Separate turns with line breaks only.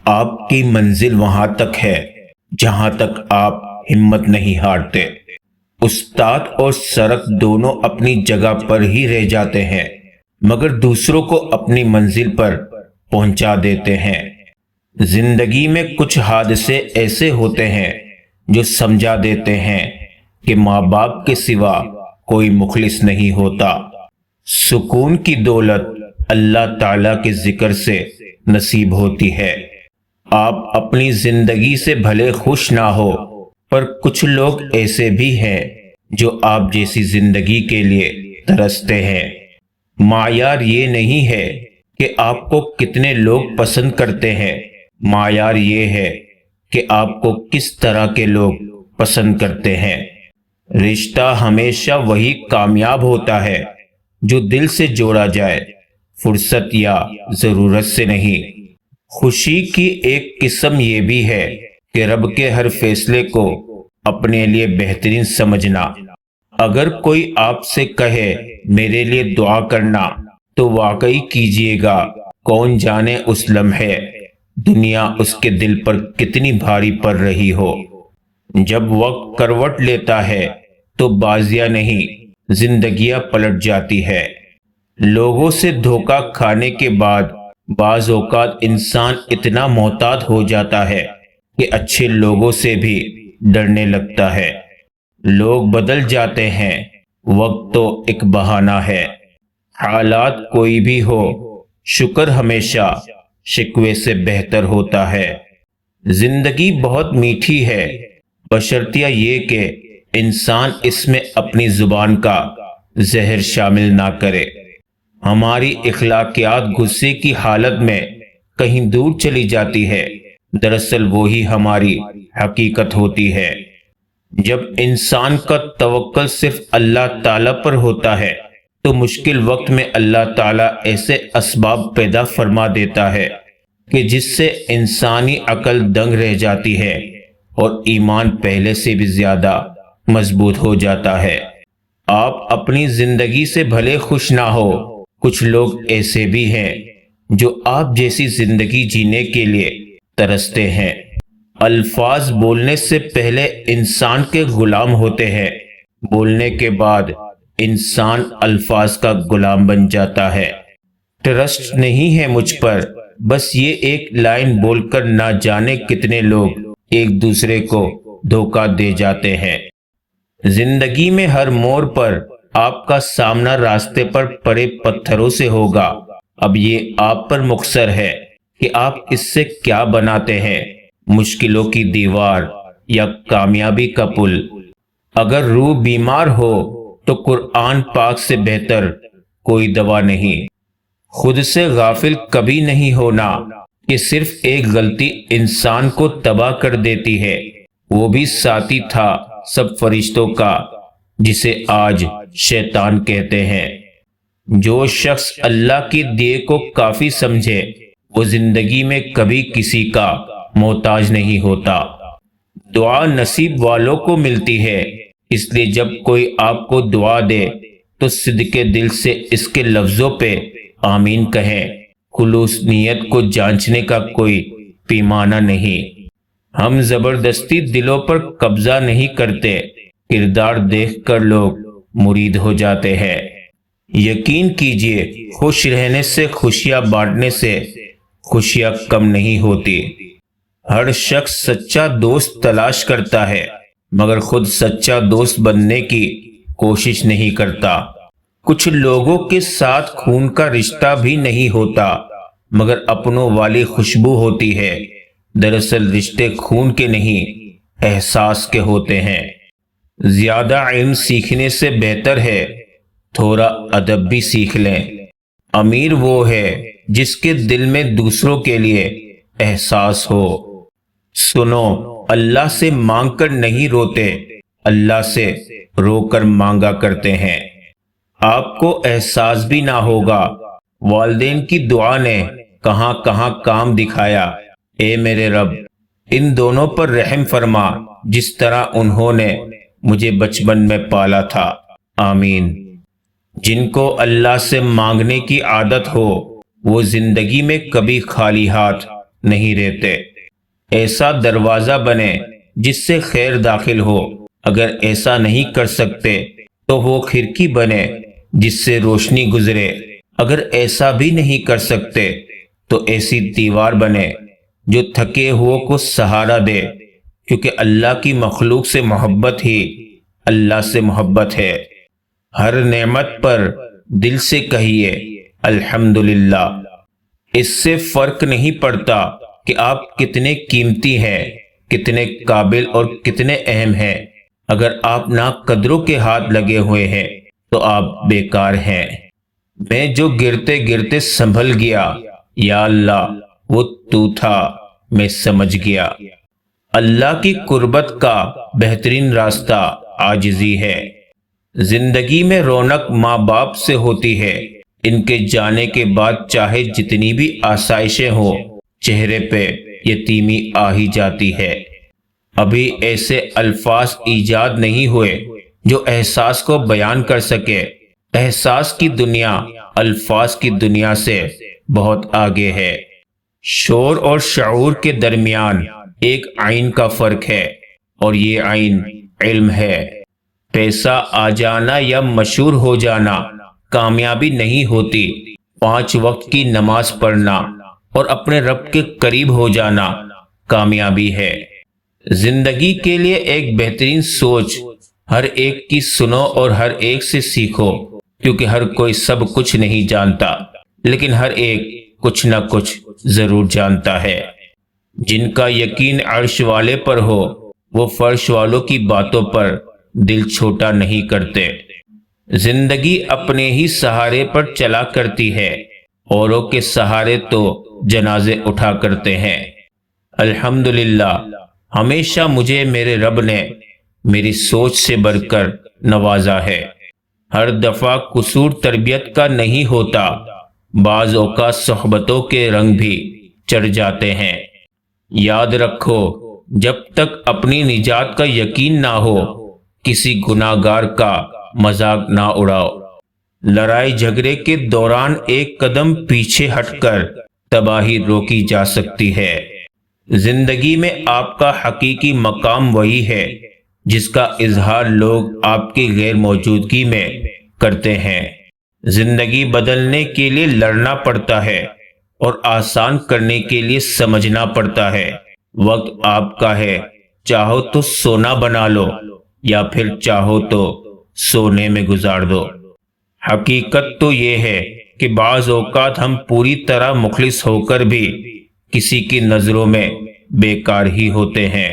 آپ کی منزل وہاں تک ہے جہاں تک آپ ہمت نہیں ہارتے۔ استاد اور سڑک دونوں اپنی جگہ پر ہی رہ جاتے ہیں، مگر دوسروں کو اپنی منزل پر پہنچا دیتے ہیں۔ زندگی میں کچھ حادثے ایسے ہوتے ہیں جو سمجھا دیتے ہیں کہ ماں باپ کے سوا کوئی مخلص نہیں ہوتا۔ سکون کی دولت اللہ تعالیٰ کے ذکر سے نصیب ہوتی ہے۔ آپ اپنی زندگی سے بھلے خوش نہ ہو، پر کچھ لوگ ایسے بھی ہیں جو آپ جیسی زندگی کے لیے ترستے ہیں۔ معیار یہ نہیں ہے کہ آپ کو کتنے لوگ پسند کرتے ہیں، معیار یہ ہے کہ آپ کو کس طرح کے لوگ پسند کرتے ہیں۔ رشتہ ہمیشہ وہی کامیاب ہوتا ہے جو دل سے جوڑا جائے، فرصت یا ضرورت سے نہیں۔ خوشی کی ایک قسم یہ بھی ہے کہ رب کے ہر فیصلے کو اپنے لیے بہترین سمجھنا۔ اگر کوئی آپ سے کہے میرے لیے دعا کرنا، تو واقعی کیجئے گا۔ کون جانے اس لمحے دنیا اس کے دل پر کتنی بھاری پڑ رہی ہو۔ جب وقت کروٹ لیتا ہے تو بازیاں نہیں، زندگیاں پلٹ جاتی ہے۔ لوگوں سے دھوکہ کھانے کے بعد بعض اوقات انسان اتنا محتاط ہو جاتا ہے کہ اچھے لوگوں سے بھی ڈرنے لگتا ہے۔ لوگ بدل جاتے ہیں، وقت تو ایک بہانہ ہے۔ حالات کوئی بھی ہو، شکر ہمیشہ شکوے سے بہتر ہوتا ہے۔ زندگی بہت میٹھی ہے، بشرطیہ یہ کہ انسان اس میں اپنی زبان کا زہر شامل نہ کرے۔ ہماری اخلاقیات غصے کی حالت میں کہیں دور چلی جاتی ہے، دراصل وہی ہماری حقیقت ہوتی ہے۔ جب انسان کا توکل صرف اللہ تعالیٰ پر ہوتا ہے تو مشکل وقت میں اللہ تعالیٰ ایسے اسباب پیدا فرما دیتا ہے کہ جس سے انسانی عقل دنگ رہ جاتی ہے اور ایمان پہلے سے بھی زیادہ مضبوط ہو جاتا ہے۔ آپ اپنی زندگی سے بھلے خوش نہ ہو، کچھ لوگ ایسے بھی ہیں جو آپ جیسی زندگی جینے کے لیے ترستے ہیں۔ الفاظ بولنے سے پہلے انسان کے غلام ہوتے ہیں، بولنے کے بعد انسان الفاظ کا غلام بن جاتا ہے۔ ٹرسٹ نہیں ہے مجھ پر، بس یہ ایک لائن بول کر نہ جانے کتنے لوگ ایک دوسرے کو دھوکہ دے جاتے ہیں۔ زندگی میں ہر موڑ پر آپ کا سامنا راستے پر پڑے پتھروں سے ہوگا۔ اب یہ آپ پر مقصر ہے کہ آپ اس سے کیا بناتے ہیں، مشکلوں کی دیوار یا کامیابی کا پل۔ اگر روح بیمار ہو تو قرآن پاک سے بہتر کوئی دوا نہیں۔ خود سے غافل کبھی نہیں ہونا کہ صرف ایک غلطی انسان کو تباہ کر دیتی ہے۔ وہ بھی ساتھی تھا سب فرشتوں کا، جسے آج شیطان کہتے ہیں۔ جو شخص اللہ کی دیے کو کافی سمجھے وہ زندگی میں کبھی کسی کا محتاج نہیں ہوتا۔ دعا نصیب والوں کو ملتی ہے، اس لیے جب کوئی آپ کو دعا دے تو صدقے دل سے اس کے لفظوں پہ آمین کہیں۔ خلوص نیت کو جانچنے کا کوئی پیمانہ نہیں۔ ہم زبردستی دلوں پر قبضہ نہیں کرتے، کردار دیکھ کر لوگ مرید ہو جاتے ہیں۔ یقین کیجئے، خوش رہنے سے، خوشیاں بانٹنے سے خوشیاں کم نہیں ہوتی۔ ہر شخص سچا دوست تلاش کرتا ہے، مگر خود سچا دوست بننے کی کوشش نہیں کرتا۔ کچھ لوگوں کے ساتھ خون کا رشتہ بھی نہیں ہوتا، مگر اپنوں والی خوشبو ہوتی ہے۔ دراصل رشتے خون کے نہیں، احساس کے ہوتے ہیں۔ زیادہ علم سیکھنے سے بہتر ہے تھوڑا ادب بھی سیکھ لیں۔ امیر وہ ہے جس کے دل میں دوسروں کے لیے احساس ہو۔ سنو، اللہ سے مانگ کر نہیں روتے، اللہ سے رو کر مانگا کرتے ہیں۔ آپ کو احساس بھی نہ ہوگا، والدین کی دعا نے کہاں کہاں کام دکھایا۔ اے میرے رب، ان دونوں پر رحم فرما جس طرح انہوں نے مجھے بچپن میں پالا تھا، آمین۔ جن کو اللہ سے مانگنے کی عادت ہو وہ زندگی میں کبھی خالی ہاتھ نہیں رہتے۔ ایسا دروازہ بنے جس سے خیر داخل ہو، اگر ایسا نہیں کر سکتے تو وہ کھڑکی بنے جس سے روشنی گزرے، اگر ایسا بھی نہیں کر سکتے تو ایسی دیوار بنے جو تھکے ہوئے کو سہارا دے، کیونکہ اللہ کی مخلوق سے محبت ہی اللہ سے محبت ہے۔ ہر نعمت پر دل سے کہیے الحمدللہ۔ اس سے فرق نہیں پڑتا کہ آپ کتنے قیمتی ہیں، کتنے قابل اور کتنے اہم ہیں، اگر آپ ناقدروں کے ہاتھ لگے ہوئے ہیں تو آپ بیکار ہیں۔ میں جو گرتے گرتے سنبھل گیا، یا اللہ وہ تو تھا، میں سمجھ گیا۔ اللہ کی قربت کا بہترین راستہ عاجزی ہے۔ زندگی میں رونق ماں باپ سے ہوتی ہے، ان کے جانے کے بعد چاہے جتنی بھی آسائشیں ہوں، چہرے پہ یتیمی آ ہی جاتی ہے۔ ابھی ایسے الفاظ ایجاد نہیں ہوئے جو احساس کو بیان کر سکے۔ احساس کی دنیا الفاظ کی دنیا سے بہت آگے ہے۔ شعور اور شعور کے درمیان ایک عین کا فرق ہے، اور یہ عین علم ہے۔ پیسہ آ جانا یا مشہور ہو جانا کامیابی نہیں ہوتی، 5 وقت کی نماز پڑھنا اور اپنے رب کے قریب ہو جانا کامیابی ہے۔ زندگی کے لیے ایک بہترین سوچ، ہر ایک کی سنو اور ہر ایک سے سیکھو، کیونکہ ہر کوئی سب کچھ نہیں جانتا، لیکن ہر ایک کچھ نہ کچھ ضرور جانتا ہے۔ جن کا یقین عرش والے پر ہو، وہ فرش والوں کی باتوں پر دل چھوٹا نہیں کرتے۔ زندگی اپنے ہی سہارے پر چلا کرتی ہے، اوروں کے سہارے تو جنازے اٹھا کرتے ہیں۔ الحمدللہ، ہمیشہ مجھے میرے رب نے میری سوچ سے بڑھ کر نوازا ہے۔ ہر دفعہ قصور تربیت کا نہیں ہوتا، بعض اوقات صحبتوں کے رنگ بھی چڑھ جاتے ہیں۔ یاد رکھو، جب تک اپنی نجات کا یقین نہ ہو، کسی گناہ گار کا مذاق نہ اڑاؤ۔ لڑائی جھگڑے کے دوران ایک قدم پیچھے ہٹ کر تباہی روکی جا سکتی ہے۔ زندگی میں آپ کا حقیقی مقام وہی ہے جس کا اظہار لوگ آپ کی غیر موجودگی میں کرتے ہیں۔ زندگی بدلنے کے لیے لڑنا پڑتا ہے اور آسان کرنے کے لیے سمجھنا پڑتا ہے۔ وقت آپ کا ہے، چاہو تو سونا بنا لو یا پھر چاہو تو سونے میں گزار دو۔ حقیقت تو یہ ہے کہ بعض اوقات ہم پوری طرح مخلص ہو کر بھی کسی کی نظروں میں بیکار ہی ہوتے ہیں۔